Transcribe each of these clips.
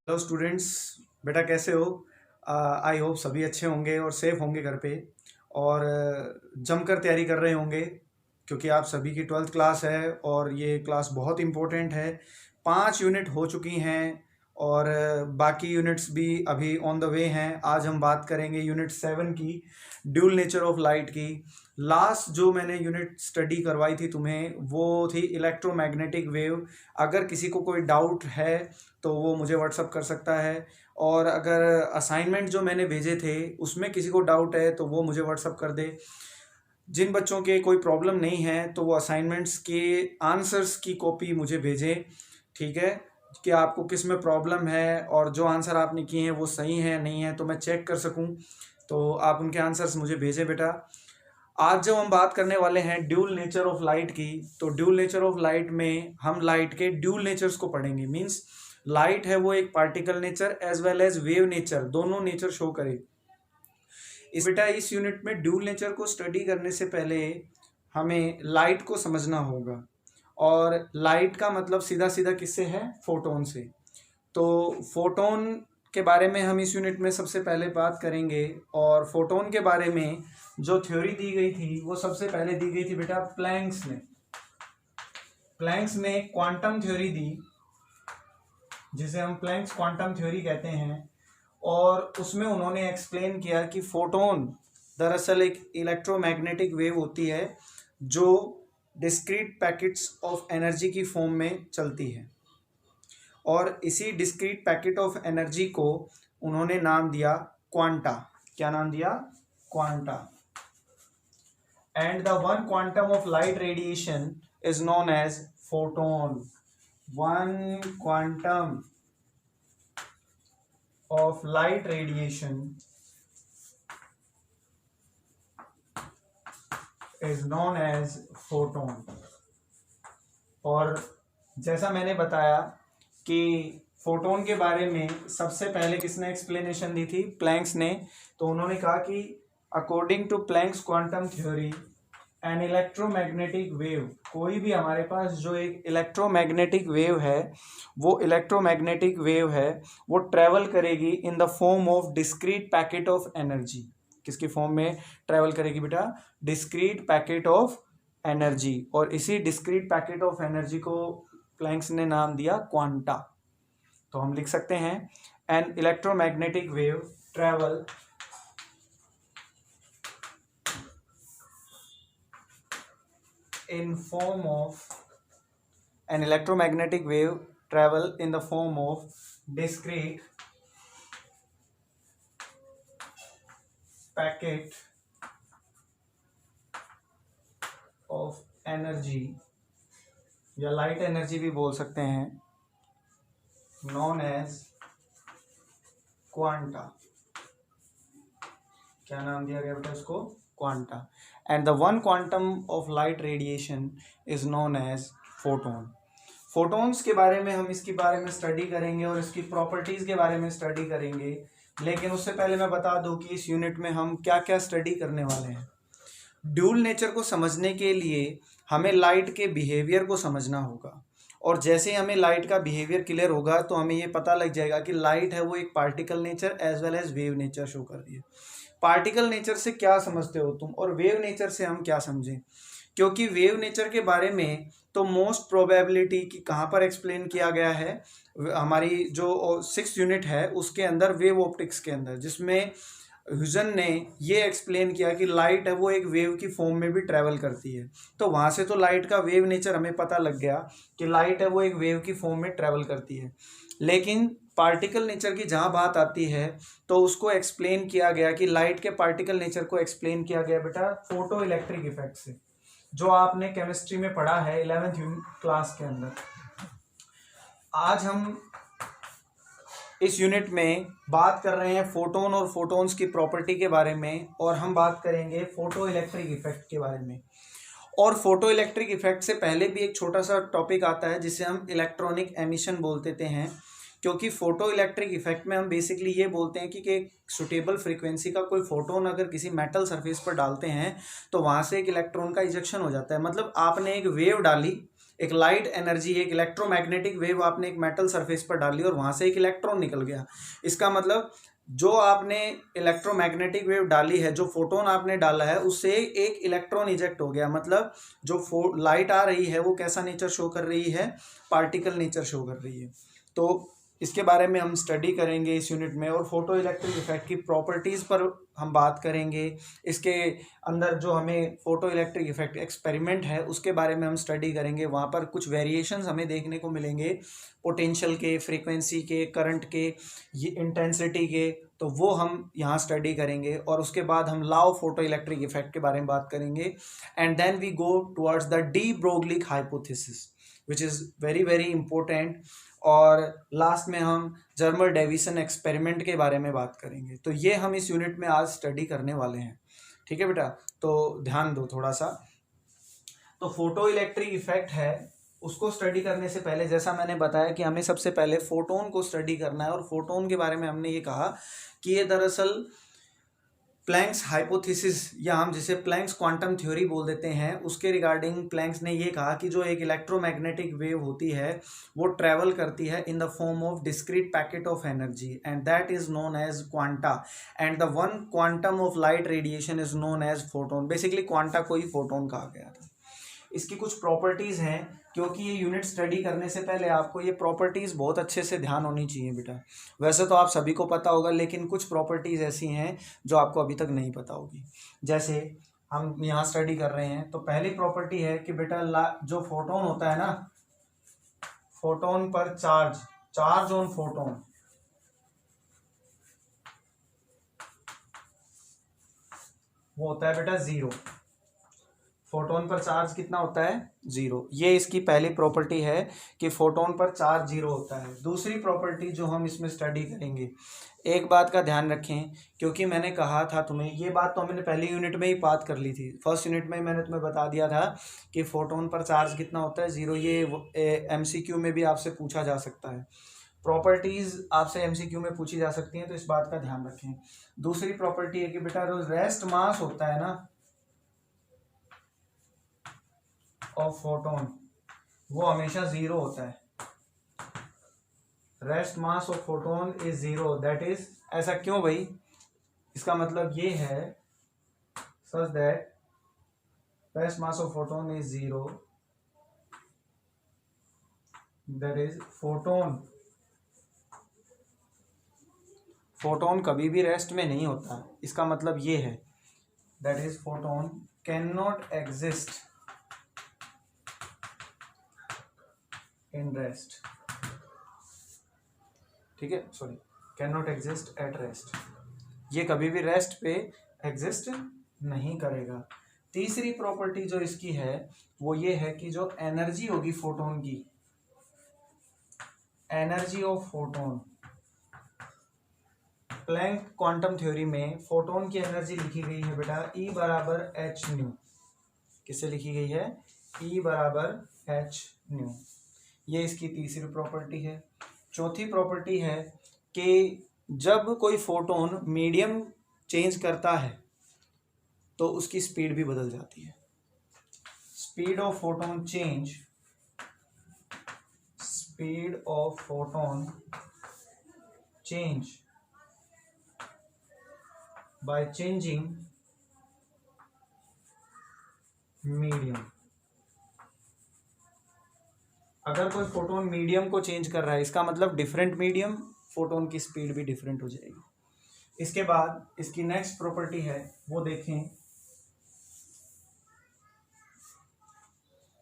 Hello students, बेटा कैसे हो? आई होप सभी अच्छे होंगे और सेफ होंगे घर पे और जमकर तैयारी कर रहे होंगे क्योंकि आप सभी की 12th क्लास है और ये क्लास बहुत इम्पोर्टेंट है। 5 यूनिट हो चुकी हैं और बाकी यूनिट्स भी अभी ऑन द वे हैं। आज हम बात करेंगे यूनिट 7 की, ड्यूल नेचर ऑफ लाइट की। लास्ट जो मैंने यूनिट स्टडी करवाई थी तुम्हें वो थी इलेक्ट्रोमैग्नेटिक वेव। अगर किसी को कोई डाउट है तो वो मुझे व्हाट्सअप कर सकता है, और अगर असाइनमेंट जो मैंने भेजे थे उसमें किसी को डाउट है तो वो मुझे व्हाट्सअप कर दे। जिन बच्चों के कोई प्रॉब्लम नहीं है तो वो असाइनमेंट्स के आंसर्स की कॉपी मुझे भेजें, ठीक है? कि आपको किस में प्रॉब्लम है और जो आंसर आपने किए हैं वो सही है नहीं है तो मैं चेक कर सकूं। तो आप उनके आंसर्स मुझे भेजें बेटा। आज जब हम बात करने वाले हैं ड्यूल नेचर ऑफ लाइट की, तो ड्यूल नेचर ऑफ लाइट में हम लाइट के ड्यूल नेचर्स को पढ़ेंगे। मींस लाइट है वो एक particle nature as well as wave nature, दोनों नेचर शो करे। इस यूनिट में ड्यूल नेचर को स्टडी करने से पहले हमें लाइट को समझना होगा, और लाइट का मतलब सीधा सीधा किससे है? फोटोन से। तो फोटोन के बारे में हम इस यूनिट में सबसे पहले बात करेंगे, और फोटोन के बारे में जो थ्योरी दी गई थी वो सबसे पहले दी गई थी बेटा प्लैंक्स ने। प्लैंक्स ने क्वांटम थ्योरी दी जिसे हम प्लैंक्स क्वांटम थ्योरी कहते हैं, और उसमें उन्होंने एक्सप्लेन किया कि फोटोन दरअसल एक इलेक्ट्रोमैग्नेटिक वेव होती है जो डिस्क्रीट पैकेट्स ऑफ एनर्जी की फॉर्म में चलती है, और इसी डिस्क्रीट पैकेट ऑफ एनर्जी को उन्होंने नाम दिया क्वांटा। क्या नाम दिया? Quanta. And the one quantum of light radiation is known as photon. One quantum of light radiation is known as photon। और जैसा मैंने बताया कि फोटोन के बारे में सबसे पहले किसने एक्सप्लेनेशन दी थी? प्लैंक्स ने। तो उन्होंने कहा कि according to Planck's quantum theory an electromagnetic wave, कोई भी हमारे पास जो एक इलेक्ट्रोमैग्नेटिक वेव है वो इलेक्ट्रोमैग्नेटिक वेव है वो ट्रेवल करेगी इन the form of discrete packet of energy. किसकी फॉर्म में ट्रेवल करेगी बेटा? Discrete packet of energy. और इसी डिस्क्रीट पैकेट ऑफ एनर्जी को प्लैंक्स ने नाम दिया क्वांटा। तो हम लिख सकते हैं N electromagnetic wave travel in form of an electromagnetic wave travel in the form of discrete packet of energy, या लाइट एनर्जी भी बोल सकते हैं, known as क्वांटा। क्या नाम दिया गया बेटा इसको? Quanta. And the one quantum of light radiation is known as photon. Photons के बारे में हम इसके बारे में स्टडी करेंगे और इसकी प्रॉपर्टीज के बारे में स्टडी करेंगे, लेकिन उससे पहले मैं बता दूं कि इस यूनिट में हम क्या क्या स्टडी करने वाले हैं। ड्यूल नेचर को समझने के लिए हमें लाइट के बिहेवियर को समझना होगा, और जैसे ही हमें लाइट का बिहेवियर क्लियर होगा तो हमें ये पता लग जाएगा कि लाइट है वो एक particle nature as well as wave nature शो कर रही है। पार्टिकल नेचर से क्या समझते हो तुम, और वेव नेचर से हम क्या समझें? क्योंकि वेव नेचर के बारे में तो मोस्ट प्रोबेबिलिटी की कहाँ पर एक्सप्लेन किया गया है? हमारी जो 6 यूनिट है उसके अंदर, वेव ऑप्टिक्स के अंदर, जिसमें ह्यूजन ने ये एक्सप्लेन किया कि लाइट है वो एक वेव की फॉर्म में भी ट्रेवल करती है। तो वहाँ से तो लाइट का वेव नेचर हमें पता लग गया कि लाइट है वो एक वेव की फॉर्म में ट्रेवल करती है। लेकिन पार्टिकल नेचर की जहाँ बात आती है तो उसको एक्सप्लेन किया गया कि लाइट के पार्टिकल नेचर को एक्सप्लेन किया गया बेटा फोटो इलेक्ट्रिक इफेक्ट से, जो आपने केमिस्ट्री में पढ़ा है 11th क्लास के अंदर। आज हम इस यूनिट में बात कर रहे हैं फोटोन और फोटोन्स की प्रॉपर्टी के बारे में, और हम बात करेंगे फोटो इलेक्ट्रिक इफेक्ट के बारे में। और फोटो इलेक्ट्रिक इफेक्ट से पहले भी एक छोटा सा टॉपिक आता है जिसे हम इलेक्ट्रॉनिक एमिशन बोल देते हैं, क्योंकि फोटो इलेक्ट्रिक इफेक्ट में हम बेसिकली ये बोलते हैं कि एक सुटेबल फ्रीक्वेंसी का कोई फोटोन अगर किसी मेटल सरफेस पर डालते हैं तो वहाँ से एक इलेक्ट्रॉन का इजेक्शन हो जाता है। मतलब आपने एक वेव डाली, एक लाइट एनर्जी, एक इलेक्ट्रोमैग्नेटिक वेव आपने एक मेटल सरफेस पर डाली और वहां से एक इलेक्ट्रॉन निकल गया। इसका मतलब जो आपने इलेक्ट्रोमैग्नेटिक वेव डाली है, जो फोटोन आपने डाला है, उससे एक इलेक्ट्रॉन इजेक्ट हो गया। मतलब जो लाइट आ रही है वो कैसा नेचर शो कर रही है, पार्टिकल नेचर शो कर रही है। तो इसके बारे में हम स्टडी करेंगे इस यूनिट में, और फोटो इलेक्ट्रिक इफेक्ट की प्रॉपर्टीज़ पर हम बात करेंगे। इसके अंदर जो हमें फोटो इलेक्ट्रिक इफेक्ट एक्सपेरिमेंट है उसके बारे में हम स्टडी करेंगे। वहाँ पर कुछ वेरिएशंस हमें देखने को मिलेंगे, पोटेंशियल के, फ्रीक्वेंसी के, करंट के, ये इंटेंसिटी के, तो वो हम यहाँ स्टडी करेंगे। और उसके बाद हम law of photo electric effect के बारे में बात करेंगे। And then we go towards the de Broglie hypothesis which is very very important. और लास्ट में हम जर्मर डेविसन एक्सपेरिमेंट के बारे में बात करेंगे। तो ये हम इस यूनिट में आज स्टडी करने वाले हैं। ठीक है बेटा, तो ध्यान दो थोड़ा सा। तो फोटो इलेक्ट्रिक इफेक्ट है, उसको स्टडी करने से पहले जैसा मैंने बताया कि हमें सबसे पहले फोटोन को स्टडी करना है। और फोटोन के बारे में हमने ये कहा कि ये दरअसल प्लैंक्स हाइपोथेसिस, या हम जिसे प्लैंक्स क्वांटम थ्योरी बोल देते हैं, उसके रिगार्डिंग प्लैंक्स ने ये कहा कि जो एक इलेक्ट्रोमैग्नेटिक वेव होती है वो ट्रैवल करती है in the form of discrete packet of energy, and that is known as quanta, and the one quantum of light radiation is known as photon. Basically quanta को ही फोटोन कहा गया था। इसकी कुछ प्रॉपर्टीज़ हैं, क्योंकि ये यूनिट स्टडी करने से पहले आपको ये प्रॉपर्टीज़ बहुत अच्छे से ध्यान होनी चाहिए बेटा। वैसे तो आप सभी को पता होगा, लेकिन कुछ प्रॉपर्टीज़ ऐसी हैं जो आपको अभी तक नहीं पता होगी। जैसे हम यहाँ स्टडी कर रहे हैं, तो पहली प्रॉपर्टी है कि बेटा जो फोटोन होता है ना, फोटोन पर चार्ज ऑन फोटोन, वो होता है बेटा जीरो। फोटोन पर चार्ज कितना होता है? जीरो। ये इसकी पहली प्रॉपर्टी है कि फोटोन पर चार्ज जीरो होता है। दूसरी प्रॉपर्टी जो हम इसमें स्टडी करेंगे, एक बात का ध्यान रखें, क्योंकि मैंने कहा था तुम्हें, ये बात तो हमने पहली यूनिट में ही बात कर ली थी। फर्स्ट यूनिट में मैंने तुम्हें बता दिया था कि फोटोन पर चार्ज कितना होता है? जीरो। ये MCQ में भी आपसे पूछा जा सकता है। प्रॉपर्टीज आपसे MCQ में पूछी जा सकती हैं, तो इस बात का ध्यान रखें। दूसरी प्रॉपर्टी है कि बेटा जो रेस्ट मास होता है ना ऑफ फोटोन, वो हमेशा जीरो होता है। Rest mass of photon is zero, that is, ऐसा क्यों भाई? इसका मतलब ये है such that rest mass of photon is zero, that is photon कभी भी रेस्ट में नहीं होता। इसका मतलब ये है, that is photon can not exist in rest. ठीक है, sorry, can not exist at rest. ये कभी भी रेस्ट पे एग्जिस्ट नहीं करेगा। तीसरी प्रॉपर्टी जो इसकी है वो ये है कि जो एनर्जी होगी फोटोन की, energy of photon, Planck quantum theory में फोटोन की एनर्जी लिखी गई है बेटा E बराबर h न्यू। किससे लिखी गई है? E बराबर h न्यू। ये इसकी तीसरी प्रॉपर्टी है। चौथी प्रॉपर्टी है कि जब कोई फोटोन मीडियम चेंज करता है तो उसकी स्पीड भी बदल जाती है। Speed of photon change, speed of photon change by changing medium. अगर कोई फोटोन मीडियम को चेंज कर रहा है, इसका मतलब डिफरेंट मीडियम, फोटोन की स्पीड भी डिफरेंट हो जाएगी। इसके बाद इसकी नेक्स्ट प्रॉपर्टी है वो देखें।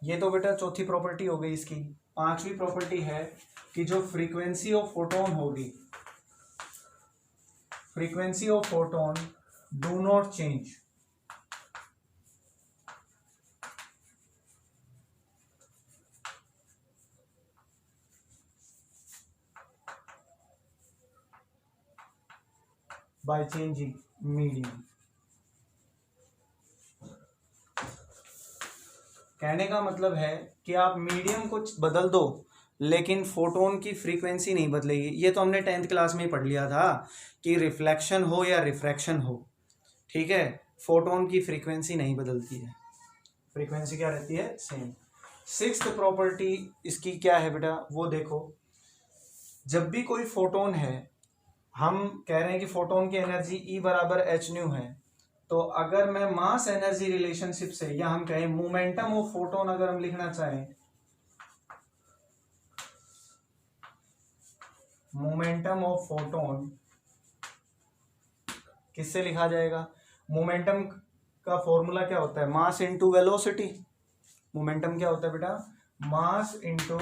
ये तो बेटा चौथी प्रॉपर्टी हो गई इसकी। पांचवी प्रॉपर्टी है कि जो फ्रीक्वेंसी ऑफ फोटोन होगी, frequency of photon do not change by changing medium। कहने का मतलब है कि आप मीडियम को बदल दो लेकिन फोटोन की फ्रीक्वेंसी नहीं बदलेगी। ये तो हमने 10th क्लास में ही पढ़ लिया था कि रिफ्लेक्शन हो या रिफ्रैक्शन हो, ठीक है, फोटोन की फ्रीक्वेंसी नहीं बदलती है, फ्रीक्वेंसी क्या रहती है? सेम। सिक्स्थ प्रॉपर्टी इसकी क्या है बेटा, वो देखो। जब भी कोई फोटोन है, हम कह रहे हैं कि फोटोन की एनर्जी E बराबर एच न्यू है, तो अगर मैं मास एनर्जी रिलेशनशिप से, या हम कहें मोमेंटम ऑफ फोटोन अगर हम लिखना चाहें, मोमेंटम ऑफ फोटोन किससे लिखा जाएगा? मोमेंटम का फॉर्मूला क्या होता है? Mass into velocity. मोमेंटम क्या होता है बेटा? Mass into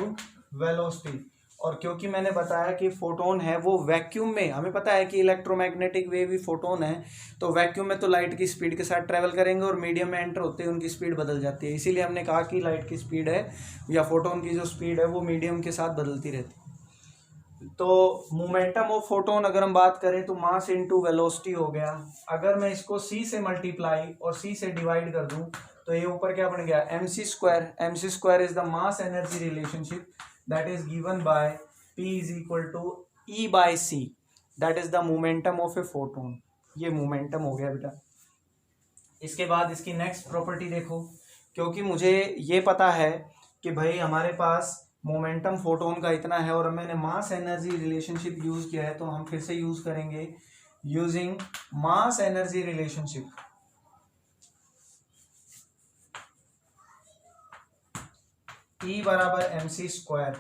velocity. और क्योंकि मैंने बताया कि फोटोन है वो वैक्यूम में, हमें पता है कि इलेक्ट्रोमैग्नेटिक वेव भी फोटोन है, तो वैक्यूम में तो लाइट की स्पीड के साथ ट्रेवल करेंगे और मीडियम में एंटर होते हैं उनकी स्पीड बदल जाती है। इसीलिए हमने कहा कि लाइट की स्पीड है या फोटोन की जो स्पीड है वो मीडियम के साथ बदलती रहती है। तो मोमेंटम ऑफ फोटोन अगर हम बात करें तो मास इनटू वेलोसिटी हो गया। अगर मैं इसको c से मल्टीप्लाई और c से डिवाइड कर दूं तो ये ऊपर क्या बन गया? mc square. mc square is the mass energy relationship that is given by p is equal to e by c, that is the momentum of a photon. ये मोमेंटम हो गया बेटा। इसके बाद इसकी नेक्स्ट प्रॉपर्टी देखो, क्योंकि मुझे ये पता है कि भाई हमारे पास मोमेंटम फोटोन का इतना है और मैंने मास एनर्जी रिलेशनशिप यूज किया है, तो हम फिर से यूज करेंगे यूजिंग मास एनर्जी रिलेशनशिप। E बराबर mc स्क्वायर।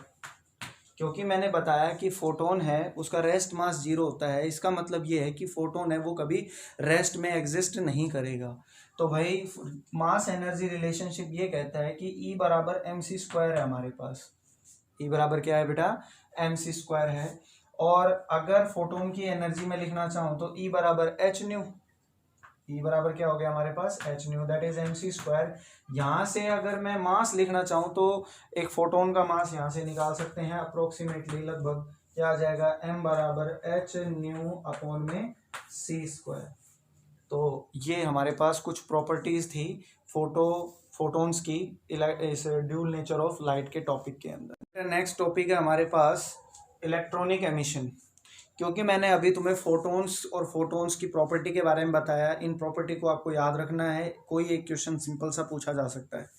क्योंकि मैंने बताया कि फोटोन है उसका रेस्ट मास 0 होता है, इसका मतलब ये है कि फोटोन है वो कभी रेस्ट में एग्जिस्ट नहीं करेगा। तो भाई मास एनर्जी रिलेशनशिप ये कहता है कि E बराबर mc स्क्वायर है हमारे पास। E बराबर क्या है बेटा? mc स्क्वायर है। और अगर फोटोन की एनर्जी में लिखना चाहूँ तो E बराबर एच न्यू। E बराबर क्या हो गया हमारे पास? H nu, that is mc square. यहाँ से अगर मैं मास लिखना चाहूँ तो एक फोटोन का मास यहाँ से निकाल सकते हैं अप्रोक्सीमेटली, लगभग क्या आ जाएगा? m बराबर एच न्यू अपॉन में c स्क्वायर। तो ये हमारे पास कुछ प्रॉपर्टीज थी फोटोन्स की इस ड्यूल नेचर ऑफ लाइट के टॉपिक के अंदर। नेक्स्ट टॉपिक है हमारे पास इलेक्ट्रॉनिक एमिशन। क्योंकि मैंने अभी तुम्हें फोटोन्स और फोटोन्स की प्रॉपर्टी के बारे में बताया, इन प्रॉपर्टी को आपको याद रखना है। कोई एक क्वेश्चन सिंपल सा पूछा जा सकता है।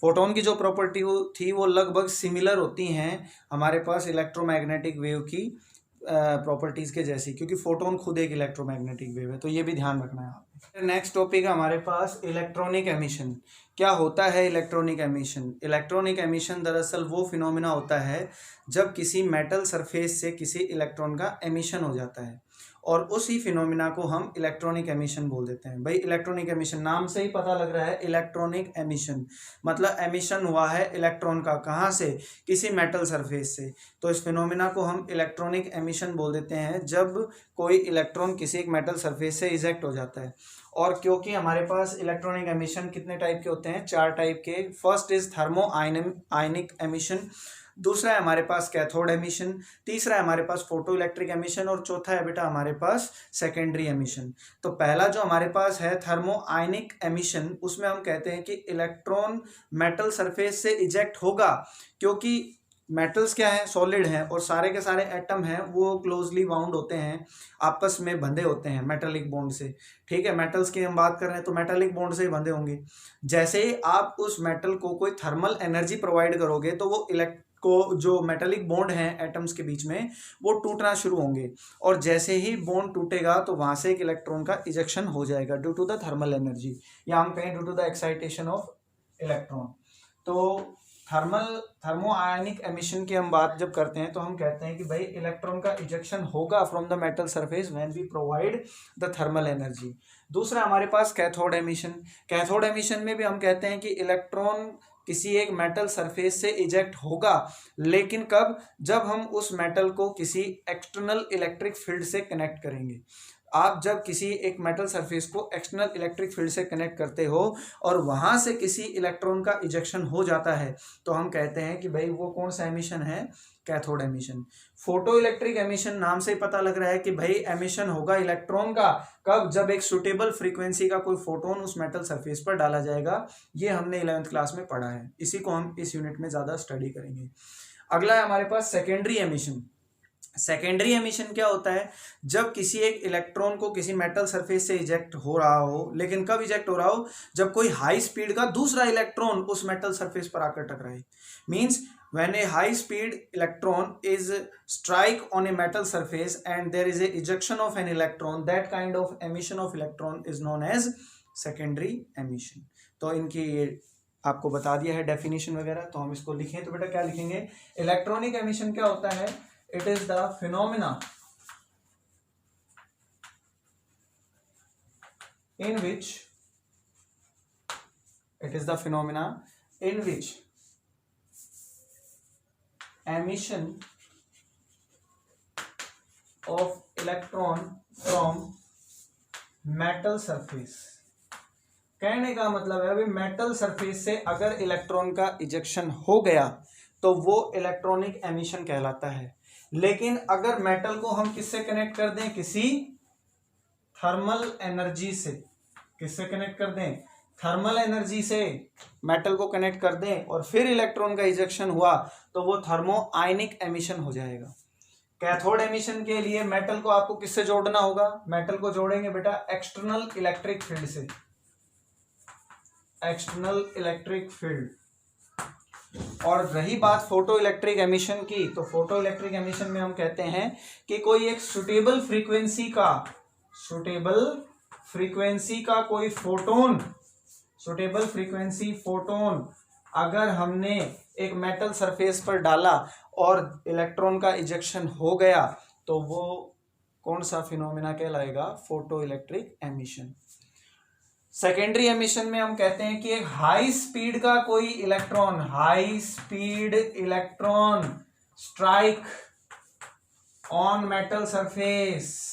फोटोन की जो प्रॉपर्टी थी वो लगभग सिमिलर होती हैं हमारे पास इलेक्ट्रोमैग्नेटिक वेव की प्रॉपर्टीज के जैसी, क्योंकि फोटोन खुद एक इलेक्ट्रोमैग्नेटिक वेव है, तो ये भी ध्यान रखना है आपको। नेक्स्ट टॉपिक है हमारे पास इलेक्ट्रॉनिक एमिशन। क्या होता है इलेक्ट्रॉनिक एमिशन? इलेक्ट्रॉनिक एमिशन दरअसल वो फिनोमिना होता है जब किसी मेटल सरफेस से किसी इलेक्ट्रॉन का एमिशन हो जाता है, और उसी फिनोमिना को हम इलेक्ट्रॉनिक एमिशन बोल देते हैं। भाई इलेक्ट्रॉनिक एमिशन नाम से ही पता लग रहा है, इलेक्ट्रॉनिक एमिशन मतलब एमिशन हुआ है इलेक्ट्रॉन का। कहाँ से? किसी मेटल सरफेस से। तो इस फिनोमिना को हम इलेक्ट्रॉनिक एमिशन बोल देते हैं जब कोई इलेक्ट्रॉन किसी एक मेटल सरफेस से इजेक्ट हो जाता है। और क्योंकि हमारे पास इलेक्ट्रॉनिक एमिशन कितने टाइप के होते हैं? 4 टाइप के। First is thermo ionic emission, दूसरा है हमारे पास कैथोड एमिशन, तीसरा है हमारे पास फोटो इलेक्ट्रिक एमिशन, और चौथा है बेटा हमारे पास सेकेंडरी एमिशन। तो पहला जो हमारे पास है थर्मो आयनिक एमिशन, उसमें हम कहते हैं कि इलेक्ट्रॉन मेटल सरफेस से इजेक्ट होगा, क्योंकि मेटल्स क्या है? सॉलिड हैं, और सारे के सारे एटम हैं वो क्लोजली बाउंड होते हैं, आपस में बंधे होते हैं मेटालिक बॉन्ड से। ठीक है, मेटल्स की हम बात कर रहे हैं तो मेटालिक बॉन्ड से ही बंधे होंगे। जैसे ही आप उस मेटल को कोई थर्मल एनर्जी प्रोवाइड करोगे तो वो जो मेटालिक बॉन्ड हैं एटम्स के बीच में वो टूटना शुरू होंगे, और जैसे ही बॉन्ड टूटेगा तो वहां से एक इलेक्ट्रॉन का इजेक्शन हो जाएगा due to the thermal energy, या हम कहें due to the excitation of electron. तो थर्मो आयनिक एमिशन की हम बात जब करते हैं तो हम कहते हैं कि भाई इलेक्ट्रॉन का इजेक्शन होगा from the metal surface when we provide the thermal energy. दूसरा हमारे पास कैथोड एमिशन। कैथोड एमिशन में भी हम कहते हैं कि इलेक्ट्रॉन किसी एक मेटल सरफेस से इजेक्ट होगा, लेकिन कब? जब हम उस मेटल को किसी एक्सटर्नल इलेक्ट्रिक फील्ड से कनेक्ट करेंगे। आप जब किसी एक मेटल सरफेस को एक्सटर्नल इलेक्ट्रिक फील्ड से कनेक्ट करते हो और वहां से किसी इलेक्ट्रॉन का इजेक्शन हो जाता है, तो हम कहते हैं कि भाई वो कौन सा एमिशन है? Cathode emission. Photo electric emission नाम से ही पता लग रहा है कि भाई एमिशन होगा इलेक्ट्रॉन का, कब? जब एक सुटेबल फ्रीक्वेंसी का कोई फोटोन उस मेटल सरफेस पर डाला जाएगा। ये हमने 11th क्लास में पढ़ा है, इसी को हम इस यूनिट में ज्यादा स्टडी करेंगे। अगला है हमारे पास सेकेंडरी एमिशन। सेकेंडरी एमिशन क्या होता है, जब किसी एक इलेक्ट्रॉन को किसी मेटल सरफेस से इजेक्ट हो रहा हो, लेकिन कब इजेक्ट हो रहा हो, जब कोई हाई स्पीड का दूसरा इलेक्ट्रॉन उस मेटल सरफेस पर आकर टकराए। Means when a high speed electron is strike on a metal surface and there is a ejection of an electron, that kind of emission of electron is known as secondary emission। तो इनकी आपको बता दिया है definition वगैरह, तो हम इसको लिखें तो बेटा क्या लिखेंगे, इलेक्ट्रॉनिक एमिशन क्या होता है, it is the phenomena in which emission of electron from metal surface। कहने का मतलब है अभी मेटल सरफेस से अगर इलेक्ट्रॉन का इजेक्शन हो गया तो वो इलेक्ट्रॉनिक एमिशन कहलाता है। लेकिन अगर मेटल को हम किससे कनेक्ट कर दें, किसी थर्मल एनर्जी से, किससे कनेक्ट कर दें, थर्मल एनर्जी से मेटल को कनेक्ट कर दें और फिर इलेक्ट्रॉन का इजेक्शन हुआ तो वो थर्मो आयनिक एमिशन हो जाएगा। कैथोड एमिशन के लिए मेटल को आपको किससे जोड़ना होगा, मेटल को जोड़ेंगे बेटा एक्सटर्नल इलेक्ट्रिक फील्ड से, एक्सटर्नल इलेक्ट्रिक फील्ड। और रही बात फोटो इलेक्ट्रिक एमिशन की, तो फोटो इलेक्ट्रिक एमिशन में हम कहते हैं कि कोई एक सुटेबल फ्रीक्वेंसी का कोई फोटोन, सुटेबल फ्रीक्वेंसी फोटोन अगर हमने एक मेटल सरफेस पर डाला और इलेक्ट्रॉन का इजेक्शन हो गया तो वो कौन सा फिनोमेना कहलाएगा, photo electric emission. Secondary emission में हम कहते हैं कि एक हाई स्पीड का कोई electron, high speed electron strike on metal surface,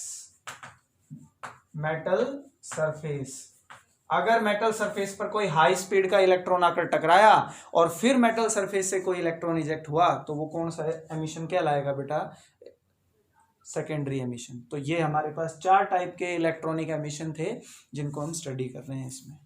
अगर मेटल सरफेस पर कोई हाई स्पीड का इलेक्ट्रॉन आकर टकराया और फिर मेटल सरफेस से कोई इलेक्ट्रॉन इजेक्ट हुआ तो वो कौन सा एमिशन कहलाएगा बेटा, सेकेंडरी एमिशन। तो ये हमारे पास 4 टाइप के इलेक्ट्रॉनिक एमिशन थे जिनको हम स्टडी कर रहे हैं इसमें।